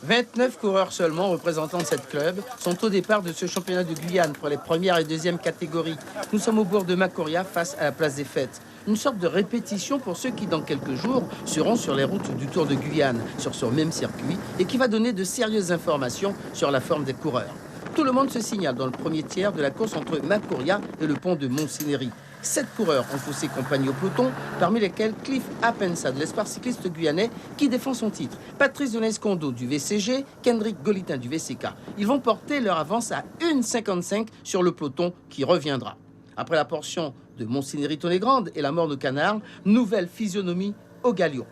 29 coureurs seulement représentant cette club sont au départ de ce championnat de Guyane pour les premières et deuxièmes catégories. Nous sommes au bord de Macoria face à la place des Fêtes. Une sorte de répétition pour ceux qui, dans quelques jours, seront sur les routes du Tour de Guyane, sur ce même circuit, et qui va donner de sérieuses informations sur la forme des coureurs. Tout le monde se signale dans le premier tiers de la course entre Macoria et le pont de Montsinéry. 7 coureurs ont poussé compagnie au peloton, parmi lesquels Cliff Apensa de l'espoir cycliste guyanais qui défend son titre, Patrice Donès-Kondo du VCG, Kendrick Golitin du VCK. Ils vont porter leur avance à 1,55 sur le peloton qui reviendra. Après la portion de Montsinéry-Tonnet-Grande et la Morne au Canard, nouvelle physionomie au Galion.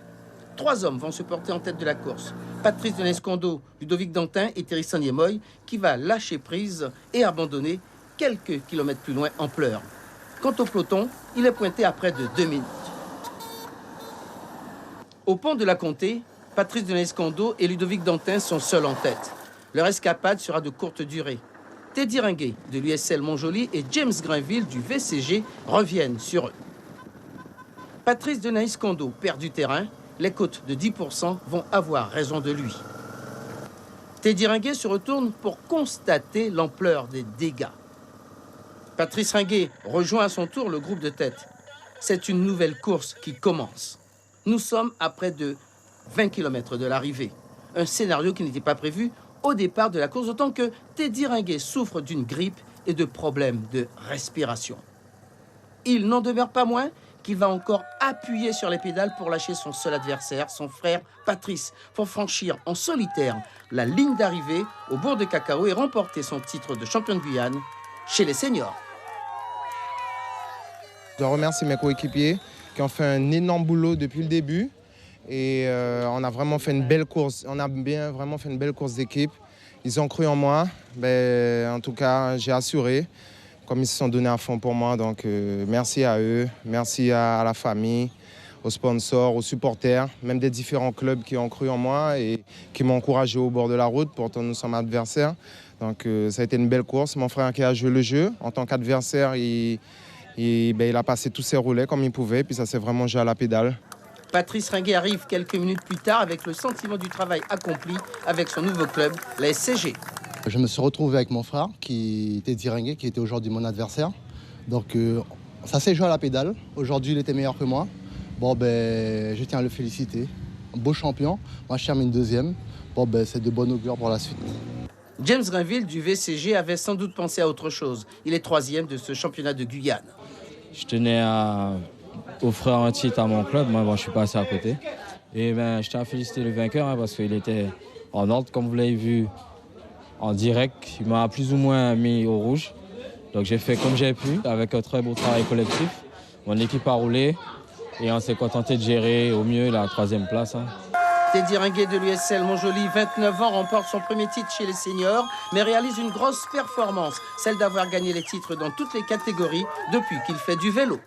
3 hommes vont se porter en tête de la course. Patrice Donès-Kondo, Ludovic Dantin et Thierry Sagné-Moy qui va lâcher prise et abandonner quelques kilomètres plus loin en pleurs. Quant au peloton, il est pointé à près de 2 minutes. Au pont de la Comté, Patrice Donès-Kondo et Ludovic Dantin sont seuls en tête. Leur escapade sera de courte durée. Teddy Ringuet de l'USL Montjoly et James Grinville du VCG reviennent sur eux. Patrice Donès-Kondo perd du terrain. Les cotes de 10% vont avoir raison de lui. Teddy Ringuet se retourne pour constater l'ampleur des dégâts. Patrice Ringuet rejoint à son tour le groupe de tête. C'est une nouvelle course qui commence. Nous sommes à près de 20 km de l'arrivée. Un scénario qui n'était pas prévu au départ de la course, d'autant que Teddy Ringuet souffre d'une grippe et de problèmes de respiration. Il n'en demeure pas moins qu'il va encore appuyer sur les pédales pour lâcher son seul adversaire, son frère Patrice, pour franchir en solitaire la ligne d'arrivée au bourg de Cacao et remporter son titre de champion de Guyane chez les seniors. Je remercie mes coéquipiers qui ont fait un énorme boulot depuis le début et on a vraiment fait une belle course. On a vraiment fait une belle course d'équipe. Ils ont cru en moi. En tout cas, j'ai assuré. Comme ils se sont donnés à fond pour moi, donc merci à eux, merci à la famille, aux sponsors, aux supporters, même des différents clubs qui ont cru en moi et qui m'ont encouragé au bord de la route. Pourtant, nous sommes adversaires. Donc ça a été une belle course. Mon frère qui a joué le jeu, en tant qu'adversaire, il a passé tous ses roulets comme il pouvait, puis ça s'est vraiment joué à la pédale. Patrice Ringuet arrive quelques minutes plus tard avec le sentiment du travail accompli avec son nouveau club, la SCG. Je me suis retrouvé avec mon frère, qui était Teddy Ringuet, qui était aujourd'hui mon adversaire. Donc ça s'est joué à la pédale. Aujourd'hui, il était meilleur que moi. Je tiens à le féliciter. Un beau champion. Moi, je termine deuxième. C'est de bon augure pour la suite. James Grinville du VCG avait sans doute pensé à autre chose. Il est 3e de ce championnat de Guyane. Je tenais à offrir un titre à mon club. Moi, je suis passé à côté. Et je tiens à féliciter le vainqueur parce qu'il était en ordre, comme vous l'avez vu. En direct, il m'a plus ou moins mis au rouge. Donc j'ai fait comme j'ai pu, avec un très beau travail collectif. Mon équipe a roulé et on s'est contenté de gérer au mieux la 3e place. Teddy Ringuet de l'USL Montjoly, 29 ans, remporte son premier titre chez les seniors, mais réalise une grosse performance, celle d'avoir gagné les titres dans toutes les catégories depuis qu'il fait du vélo.